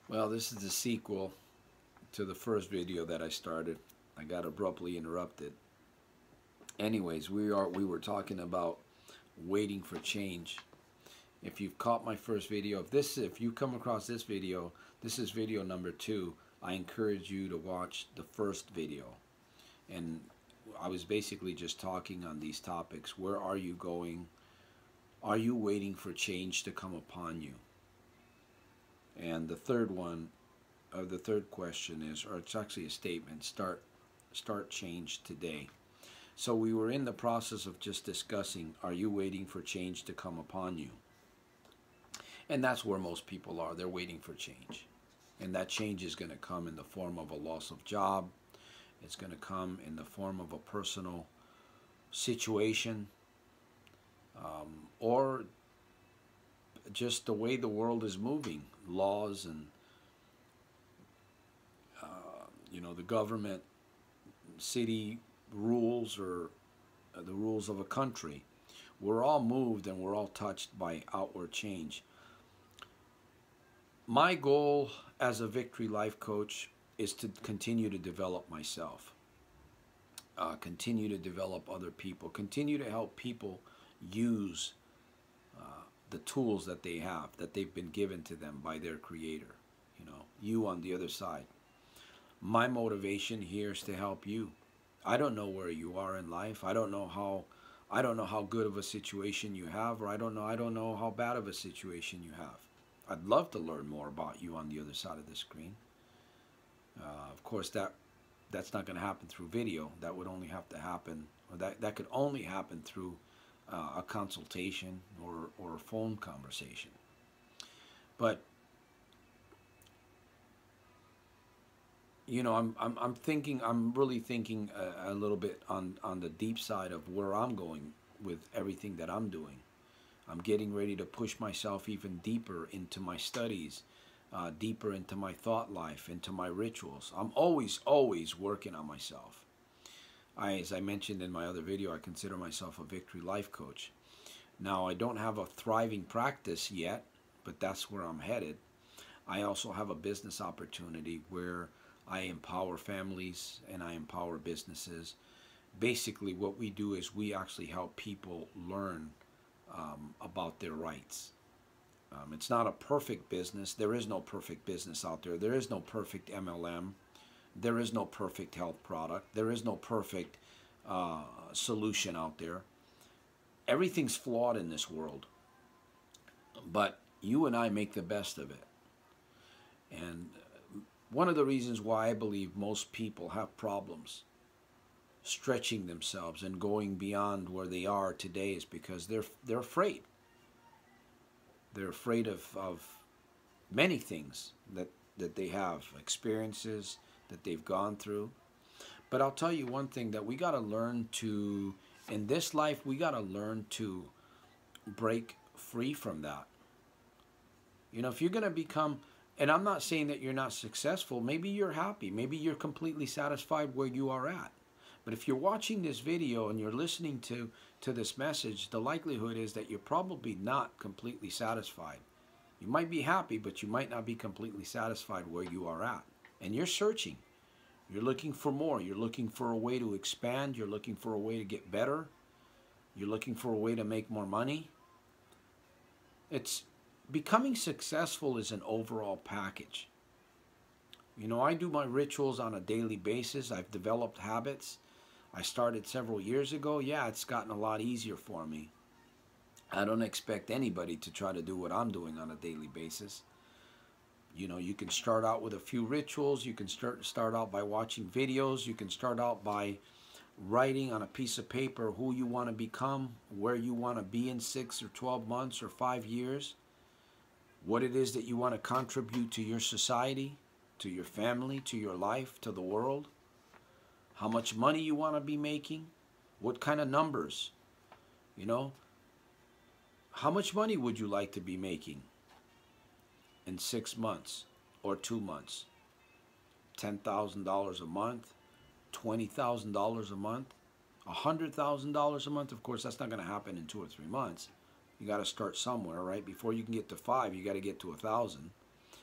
Well, this is the sequel to the first video that I started. I got abruptly interrupted. Anyways, we were talking about waiting for change. If you've caught my first video, if you come across this video, this is video number 2. I encourage you to watch the first video. And I was basically just talking on these topics. Where are you going? Are you waiting for change to come upon you? And the third one, the third question is, or it's actually a statement, start change today. So we were in the process of just discussing, are you waiting for change to come upon you? And that's where most people are. They're waiting for change. And that change is going to come in the form of a loss of job. It's going to come in the form of a personal situation, or just the way the world is moving, laws and the government, city rules, or the rules of a country. We're all moved and we're all touched by outward change. My goal as a Victory Life Coach is to continue to develop myself, continue to develop other people, continue to help people use the tools that they have, that they've been given to them by their Creator. You on the other side. My motivation here is to help you. I don't know where you are in life. I don't know how good of a situation you have, or I don't know how bad of a situation you have. I'd love to learn more about you on the other side of the screen. Of course, that's not going to happen through video. That would only have to happen, or that could only happen through a consultation or a phone conversation. But I'm really thinking a little bit on the deep side of where I'm going with everything that I'm doing. I'm getting ready to push myself even deeper into my studies, deeper into my thought life, into my rituals. I'm always working on myself. As I mentioned in my other video, I consider myself a Victory Life Coach. Now, I don't have a thriving practice yet, but that's where I'm headed. I also have a business opportunity where I empower families and I empower businesses. Basically, what we do is we actually help people learn about their rights. It's not a perfect business. There is no perfect business out there. There is no perfect MLM. There is no perfect health product. There is no perfect solution out there. Everything's flawed in this world. But you and I make the best of it. And one of the reasons why I believe most people have problems stretching themselves and going beyond where they are today is because they're afraid. They're afraid of many things that they have, experiences that they've gone through. But I'll tell you one thing that we got to learn to, in this life, we got to learn to break free from that. If you're going to become, and I'm not saying that you're not successful, maybe you're happy, maybe you're completely satisfied where you are at. But if you're watching this video and you're listening to this message, the likelihood is that you're probably not completely satisfied. You might be happy, but you might not be completely satisfied where you are at. And you're searching. You're looking for more. You're looking for a way to expand. You're looking for a way to get better. You're looking for a way to make more money. Becoming successful is an overall package. I do my rituals on a daily basis. I've developed habits. I started several years ago. Yeah, it's gotten a lot easier for me. I don't expect anybody to try to do what I'm doing on a daily basis. You can start out with a few rituals. You can start out by watching videos. You can start out by writing on a piece of paper who you want to become, where you want to be in 6 or 12 months or 5 years, what it is that you want to contribute to your society, to your family, to your life, to the world, how much money you want to be making, what kind of numbers, how much money would you like to be making in 6 months or 2 months? $10,000 a month, $20,000 a month, $100,000 a month. Of course, that's not going to happen in 2 or 3 months. You got to start somewhere, right? Before you can get to 5, you got to get to 1,000.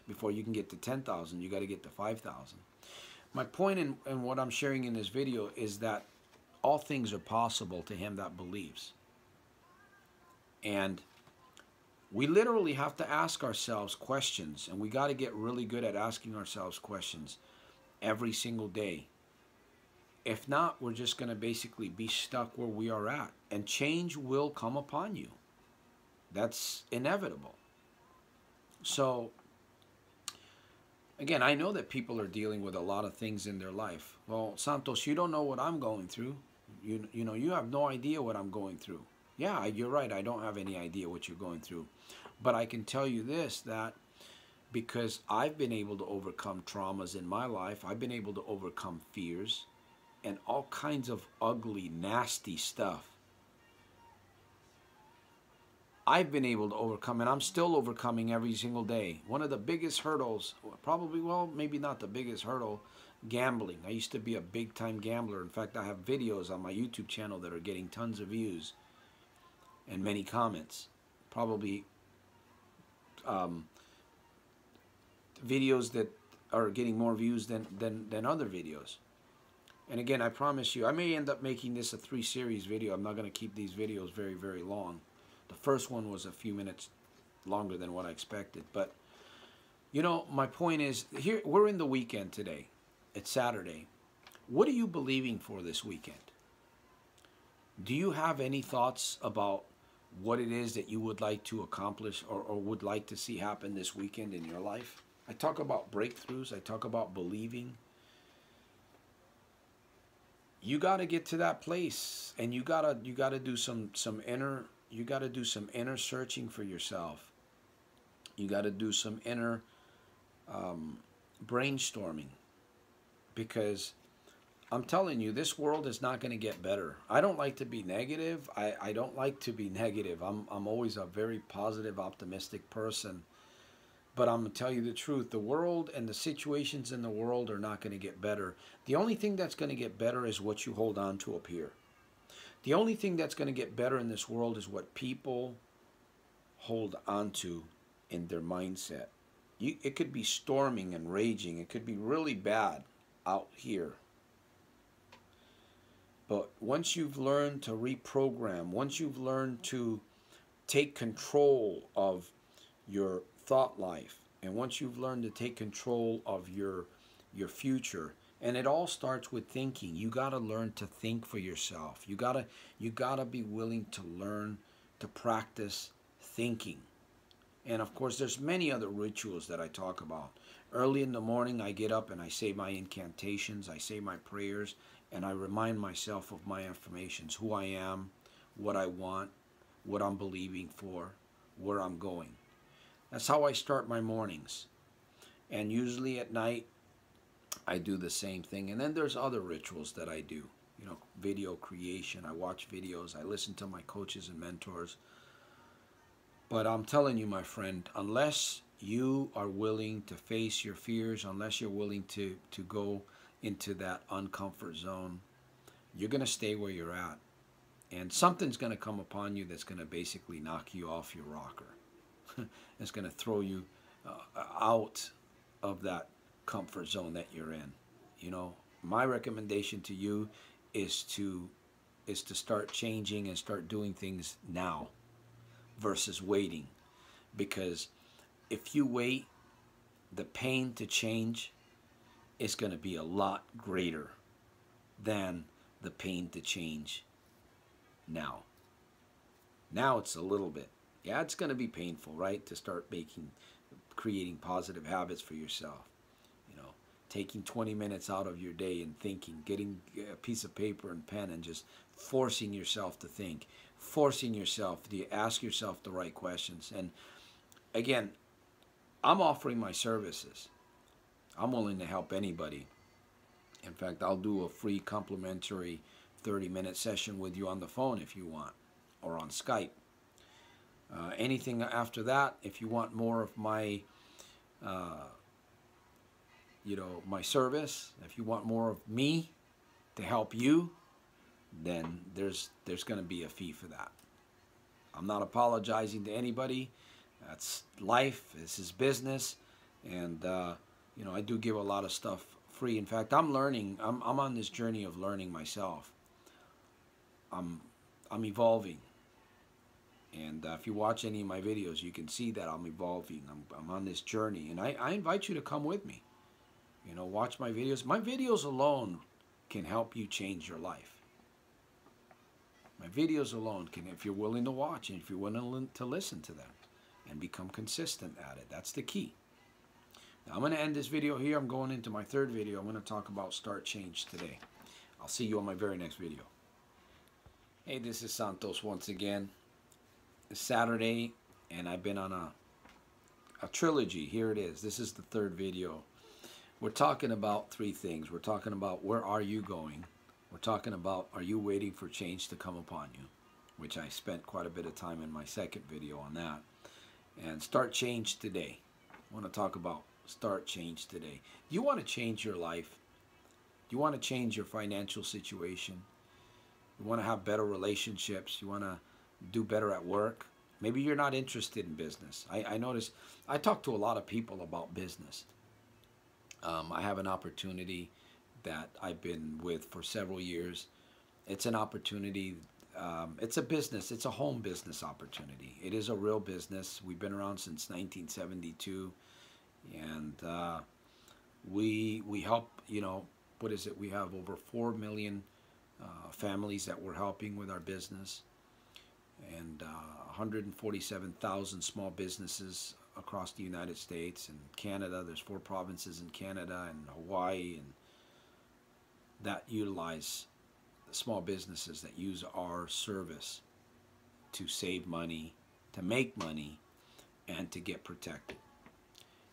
Before you can get to 10,000, you got to get to 5,000. My point in what I'm sharing in this video is that all things are possible to him that believes. And we literally have to ask ourselves questions, and we got to get really good at asking ourselves questions every single day. If not, we're just going to basically be stuck where we are at, and change will come upon you. That's inevitable. So, again, I know that people are dealing with a lot of things in their life. Well, Santos, you don't know what I'm going through. You know, you have no idea what I'm going through. Yeah, you're right. I don't have any idea what you're going through. But I can tell you this, that because I've been able to overcome traumas in my life, I've been able to overcome fears and all kinds of ugly, nasty stuff. I've been able to overcome, and I'm still overcoming every single day. One of the biggest hurdles, probably, well, maybe not the biggest hurdle, gambling. I used to be a big-time gambler. In fact, I have videos on my YouTube channel that are getting tons of views and many comments. Probably videos that are getting more views than other videos. And again, I promise you, I may end up making this a 3-series video. I'm not going to keep these videos very, very long. The first one was a few minutes longer than what I expected. But, you know, my point is, here we're in the weekend today. It's Saturday. What are you believing for this weekend? Do you have any thoughts about what it is that you would like to accomplish or would like to see happen this weekend in your life? I talk about breakthroughs. I talk about believing. You got to get to that place, and you gotta do some inner searching for yourself. You got to do some inner brainstorming, because I'm telling you, this world is not going to get better. I don't like to be negative. I don't like to be negative. I'm always a very positive, optimistic person. But I'm going to tell you the truth. The world and the situations in the world are not going to get better. The only thing that's going to get better is what you hold on to up here. The only thing that's going to get better in this world is what people hold on to in their mindset. It could be storming and raging. It could be really bad out here. But once you've learned to reprogram, once you've learned to take control of your thought life, and once you've learned to take control of your future, and it all starts with thinking. You got to learn to think for yourself. You got to be willing to learn to practice thinking. And of course, there's many other rituals that I talk about. Early in the morning, I get up and I say my incantations, I say my prayers, and I remind myself of my affirmations, who I am, what I want, what I'm believing for, where I'm going. That's how I start my mornings. And usually at night, I do the same thing. And then there's other rituals that I do. You know, video creation. I watch videos. I listen to my coaches and mentors. But I'm telling you, my friend, unless you are willing to face your fears, unless you're willing to go into that uncomfort zone, you're going to stay where you're at. And something's going to come upon you that's going to basically knock you off your rocker. It's going to throw you out of that comfort zone that you're in. You know, my recommendation to you is to start changing and start doing things now versus waiting. Because if you wait, the pain to change is going to be a lot greater than the pain to change now. Now it's a little bit. Yeah, it's going to be painful, right? To start creating positive habits for yourself. You know, taking 20 minutes out of your day and thinking, getting a piece of paper and pen and just forcing yourself to think, forcing yourself to ask yourself the right questions. And again, I'm offering my services. I'm willing to help anybody. In fact, I'll do a free complimentary 30-minute session with you on the phone if you want, or on Skype. Anything after that, if you want more of my, my service, if you want more of me to help you, then there's going to be a fee for that. I'm not apologizing to anybody. That's life. This is business. And you know, I do give a lot of stuff free. In fact, I'm learning. I'm on this journey of learning myself. I'm I'm evolving. And if you watch any of my videos, you can see that I'm evolving. I'm on this journey, and I invite you to come with me. You know, watch my videos. My videos alone can help you change your life. My videos alone can, if you're willing to watch and if you're willing to listen to them and become consistent at it. That's the key. Now, I'm going to end this video here. I'm going into my third video. I'm going to talk about Start Change today. I'll see you on my very next video. Hey, this is Santos once again. It's Saturday, and I've been on a trilogy. Here it is. This is the third video. We're talking about three things. We're talking about where are you going? We're talking about are you waiting for change to come upon you, which I spent quite a bit of time in my second video on that. And start change today. I want to talk about start change today. Do you want to change your life? Do you want to change your financial situation? You want to have better relationships? You want to do better at work? Maybe you're not interested in business. I notice I talk to a lot of people about business. I have an opportunity that I've been with for several years. It's an opportunity. It's a business. It's a home business opportunity. It is a real business. We've been around since 1972, and we help. You know, what is it? We have over 4 million families that we're helping with our business, and 147,000 small businesses across the United States and Canada. There's 4 provinces in Canada and Hawaii and that utilize small businesses that use our service to save money, to make money, and to get protected.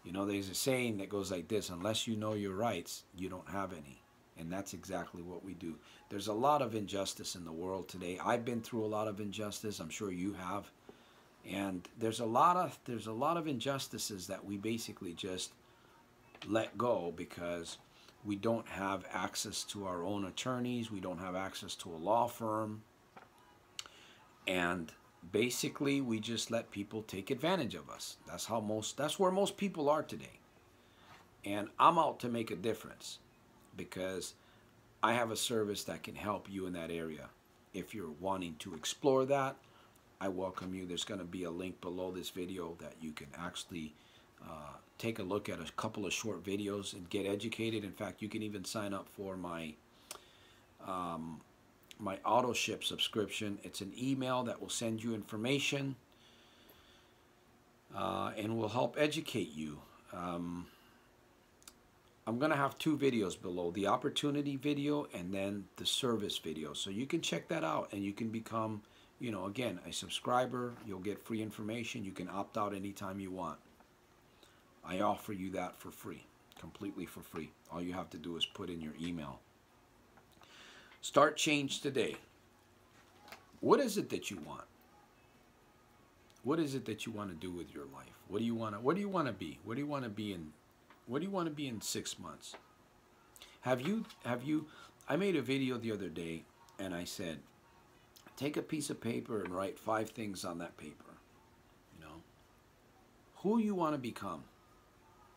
You know, there's a saying that goes like this: unless you know your rights, you don't have any. And that's exactly what we do. There's a lot of injustice in the world today. I've been through a lot of injustice. I'm sure you have. And there's a lot of injustices that we basically just let go because we don't have access to our own attorneys. We don't have access to a law firm. And basically we just let people take advantage of us. That's where most people are today. And I'm out to make a difference because I have a service that can help you in that area. If you're wanting to explore that, I welcome you. There's going to be a link below this video that you can actually take a look at a couple of short videos and get educated. In fact, you can even sign up for my my auto ship subscription. It's an email that will send you information and will help educate you. I'm going to have 2 videos below, the opportunity video and then the service video. So you can check that out and you can become, you know, again, a subscriber. You'll get free information. You can opt out anytime you want. I offer you that for free, completely for free. All you have to do is put in your email. Start change today. What is it that you want? What is it that you want to do with your life? What do you want to be? What do you want to be in? What do you want to be in 6 months? Have you I made a video the other day and I said, take a piece of paper and write 5 things on that paper. You know, who you want to become.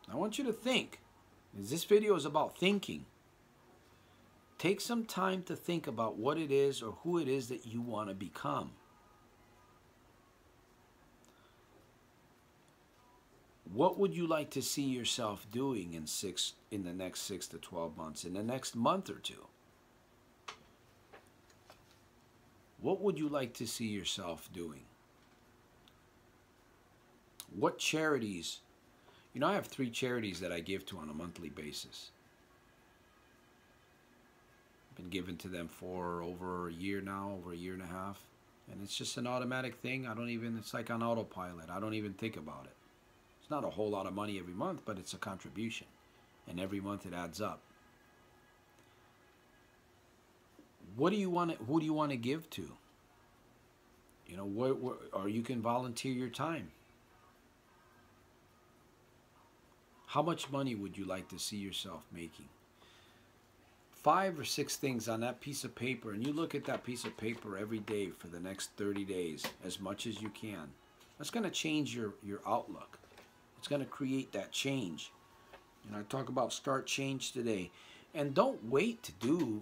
I want you to think. This video is about thinking. Take some time to think about what it is or who it is that you want to become. What would you like to see yourself doing in the next 6 to 12 months, in the next month or 2? What would you like to see yourself doing? What charities? You know, I have 3 charities that I give to on a monthly basis. I've been giving to them for over a year now, over a year and a half. And it's just an automatic thing. It's like on autopilot. I don't even think about it. It's not a whole lot of money every month, but it's a contribution. And every month it adds up. What do you want to, who do you want to give to? You know, or you can volunteer your time. How much money would you like to see yourself making? 5 or 6 things on that piece of paper, and you look at that piece of paper every day for the next 30 days, as much as you can. That's going to change your outlook. It's going to create that change. And I talk about start change today. And don't wait to do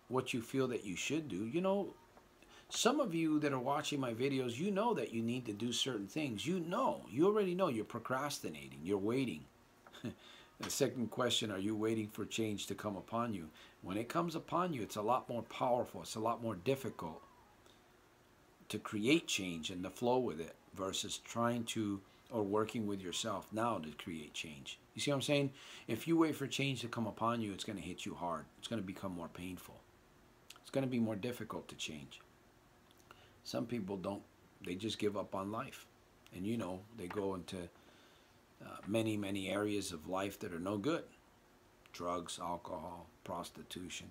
what you feel that you should do. You know, some of you that are watching my videos, you know that you need to do certain things. You already know you're procrastinating. You're waiting. The second question, are you waiting for change to come upon you? When it comes upon you, it's a lot more powerful. It's a lot more difficult to create change and to flow with it versus trying to or working with yourself now to create change. You see what I'm saying? If you wait for change to come upon you, it's going to hit you hard. It's going to become more painful. It's going to be more difficult to change. Some people don't. They just give up on life. And you know, they go into many, many areas of life that are no good. Drugs, alcohol, prostitution,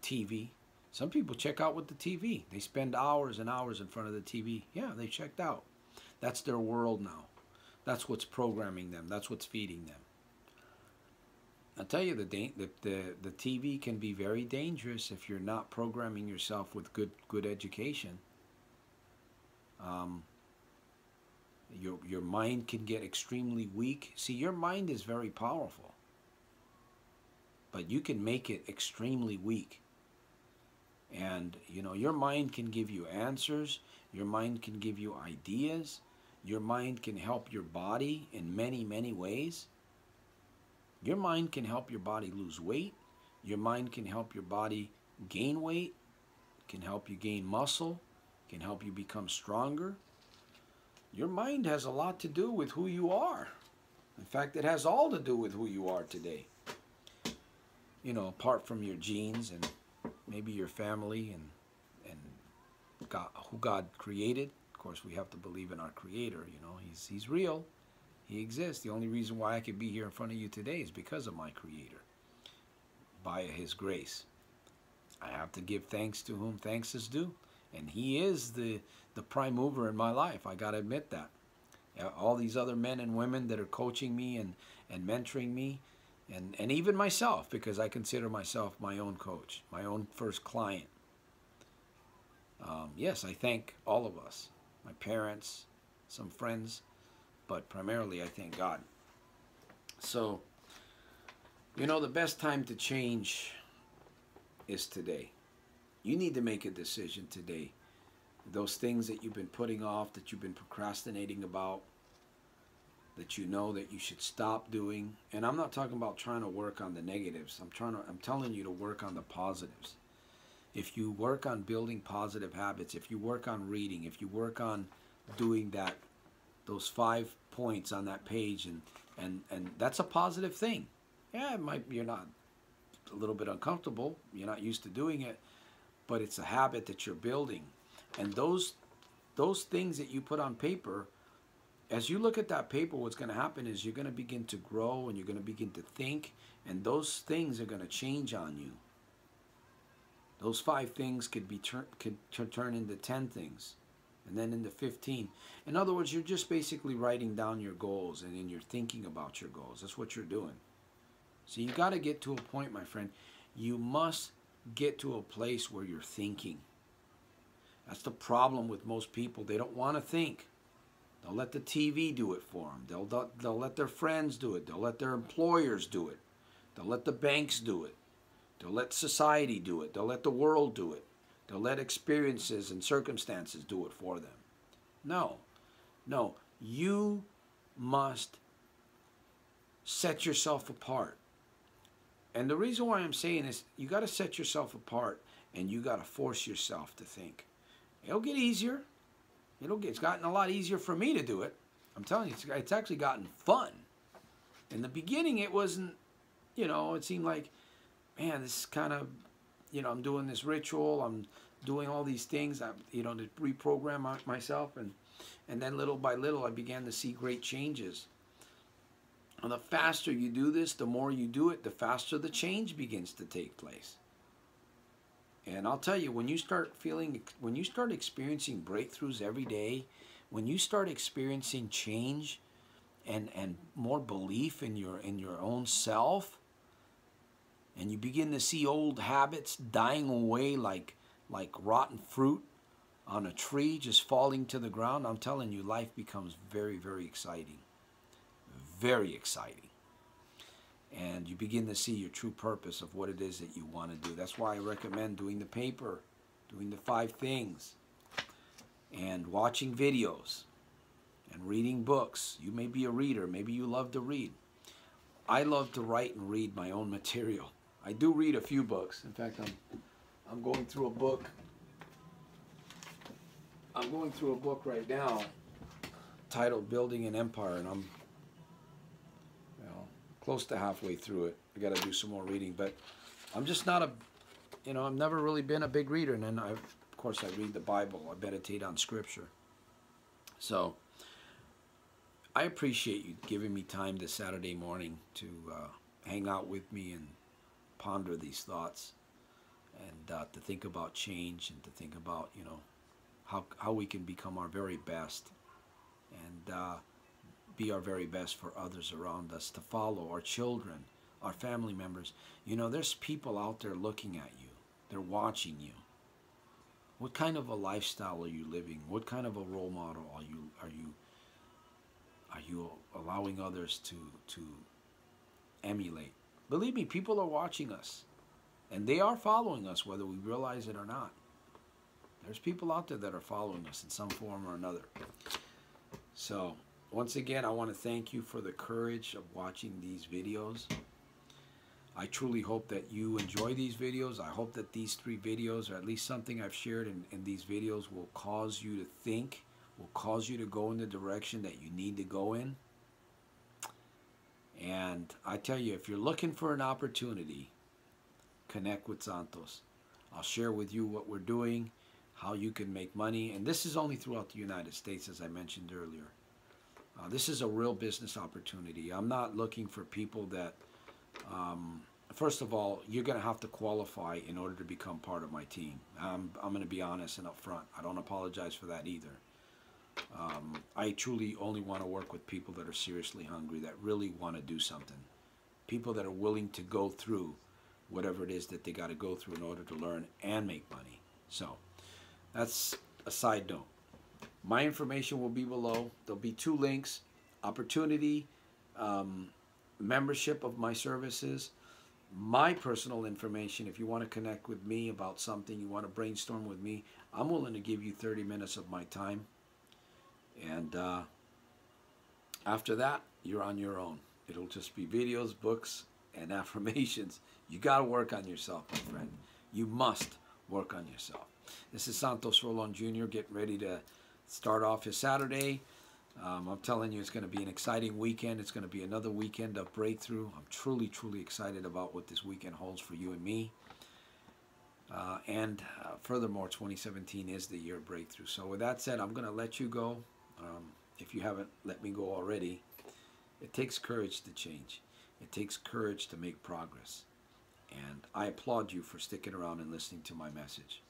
TV. Some people check out with the TV. They spend hours and hours in front of the TV. Yeah, they checked out. That's their world now. That's what's programming them. That's what's feeding them. I'll tell you, the TV can be very dangerous if you're not programming yourself with good education. Your mind can get extremely weak. See, your mind is very powerful, but you can make it extremely weak. And, you know, your mind can give you answers. Your mind can give you ideas. Your mind can help your body in many, many ways. Your mind can help your body lose weight. Your mind can help your body gain weight, can help you gain muscle, can help you become stronger. Your mind has a lot to do with who you are. In fact, it has all to do with who you are today. You know, apart from your genes and maybe your family and God, who God created. Of course, we have to believe in our Creator. You know, He's real. He exists. The only reason why I could be here in front of you today is because of my Creator, by His grace. I have to give thanks to whom thanks is due, and He is the prime mover in my life. I got to admit that. All these other men and women that are coaching me and mentoring me, and even myself, because I consider myself my own coach, my own first client. Yes, I thank all of us, my parents, some friends, but primarily I thank God. So, you know, the best time to change is today. You need to make a decision today. Those things that you've been putting off, that you've been procrastinating about, that you know that you should stop doing. And I'm not talking about trying to work on the negatives. I'm telling you to work on the positives. If you work on building positive habits, if you work on reading, if you work on doing those 5 points on that page, and that's a positive thing. Yeah, you're not a little bit uncomfortable. You're not used to doing it, but it's a habit that you're building. And those things that you put on paper, as you look at that paper, what's going to happen is you're going to begin to grow and you're going to begin to think, and those things are going to change on you. Those 5 things could turn into 10 things, and then into 15. In other words, you're just basically writing down your goals, and then you're thinking about your goals. That's what you're doing. So you got to get to a point, my friend. You must get to a place where you're thinking. That's the problem with most people. They don't want to think. They'll let the TV do it for them. They'll let their friends do it. They'll let their employers do it. They'll let the banks do it. They'll let society do it. They'll let the world do it. They'll let experiences and circumstances do it for them. No. You must set yourself apart. And the reason why I'm saying this, you got to set yourself apart, and you got to force yourself to think. It'll get easier. It's gotten a lot easier for me to do it. I'm telling you, it's actually gotten fun. In the beginning, it wasn't, it seemed like, man, this is kind of, I'm doing this ritual. I'm doing all these things, to reprogram myself. And then little by little, I began to see great changes. And the faster you do this, the more you do it, the faster the change begins to take place. And I'll tell you, when you start experiencing breakthroughs every day, when you start experiencing change and more belief in your own self, and you begin to see old habits dying away like rotten fruit on a tree just falling to the ground, I'm telling you, life becomes very, very exciting. very exciting. And you begin to see your true purpose of what it is that you want to do. That's why I recommend doing the paper, doing the 5 things, and watching videos, and reading books. You may be a reader. Maybe you love to read. I love to write and read my own material. I do read a few books. In fact, I'm going through a book. I'm going through a book right now titled Building an Empire, and I'm close to halfway through it. I got to do some more reading, but I'm just not I've never really been a big reader. And then of course I read the Bible. I meditate on Scripture. So I appreciate you giving me time this Saturday morning to hang out with me and ponder these thoughts, and to think about change, and to think about how we can become our very best, and be our very best for others around us to follow, our children, our family members. There's people out there looking at you. They're watching you. What kind of a lifestyle are you living? What kind of a role model are you allowing others to emulate? Believe me, people are watching us, and they are following us whether we realize it or not. There's people out there that are following us in some form or another. So once again, I want to thank you for the courage of watching these videos. I truly hope that you enjoy these videos. I hope that these 3 videos, or at least something I've shared in these videos, will cause you to think, will cause you to go in the direction that you need to go in. And I tell you, if you're looking for an opportunity, connect with Santos. I'll share with you what we're doing, how you can make money. And this is only throughout the United States, as I mentioned earlier. This is a real business opportunity. I'm not looking for people that, first of all, you're going to have to qualify in order to become part of my team. I'm going to be honest and upfront. I don't apologize for that either. I truly only want to work with people that are seriously hungry, that really want to do something. People that are willing to go through whatever it is that they got to go through in order to learn and make money. So that's a side note. My information will be below. There'll be 2 links: opportunity, membership of my services, my personal information. If you want to connect with me about something, you want to brainstorm with me, I'm willing to give you 30 minutes of my time. And after that, you're on your own. It'll just be videos, books, and affirmations. You got to work on yourself, my friend. You must work on yourself. This is Santos Rolon Jr. getting ready to start off his Saturday. I'm telling you, it's going to be an exciting weekend. It's going to be another weekend of breakthrough. I'm truly, truly excited about what this weekend holds for you and me. Furthermore, 2017 is the year of breakthrough. So with that said, I'm going to let you go. If you haven't let me go already, it takes courage to change. It takes courage to make progress. And I applaud you for sticking around and listening to my message.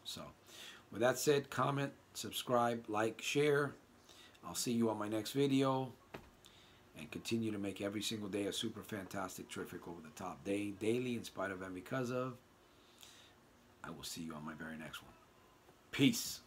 So with that said, comment, subscribe, like, share. I'll see you on my next video. And continue to make every single day a super fantastic, terrific, over the top day, daily, in spite of and because of. I will see you on my very next one. Peace.